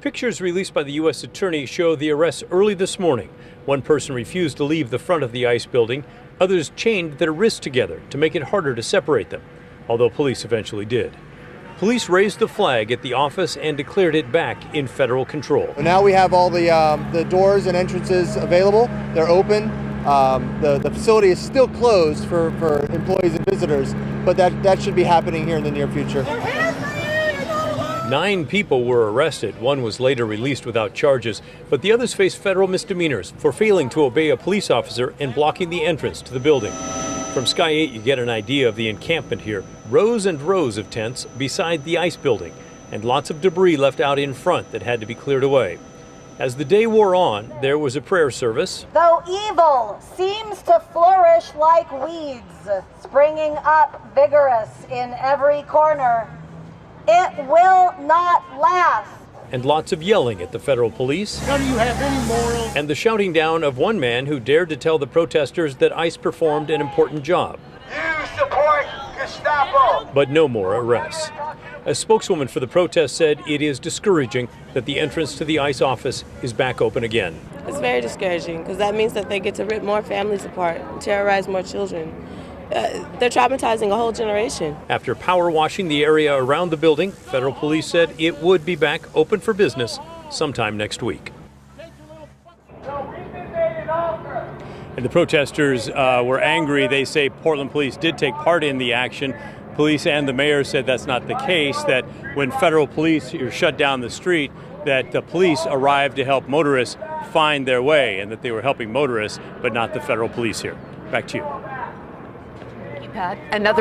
Pictures released by the U.S. Attorney show the arrests early this morning. One person refused to leave the front of the ICE building. Others chained their wrists together to make it harder to separate them, although police eventually did. Police raised the flag at the office and declared it back in federal control. Now we have all the doors and entrances available. They're open. The facility is still closed for employees and visitors, but that should be happening here in the near future. 9 people were arrested. One was later released without charges, but the others face federal misdemeanors for failing to obey a police officer and blocking the entrance to the building. From Sky 8, you get an idea of the encampment here. Rows and rows of tents beside the ICE building, and lots of debris left out in front that had to be cleared away. As the day wore on, there was a prayer service. Though evil seems to flourish like weeds, springing up vigorous in every corner, it will not last. And lots of yelling at the federal police. None of you have any moral. And the shouting down of one man who dared to tell the protesters that ICE performed an important job. You support Gestapo. But no more arrests. A spokeswoman for the protest said it is discouraging that the entrance to the ICE office is back open again. It's very discouraging because that means that they get to rip more families apart, terrorize more children. They're traumatizing a whole generation. After power washing the area around the building, federal police said it would be back open for business sometime next week. And the protesters were angry. They say Portland police did take part in the action. Police and the mayor said that's not the case, that when federal police shut down the street, that the police arrived to help motorists find their way and that they were helping motorists, but not the federal police here. Back to you. Pat, another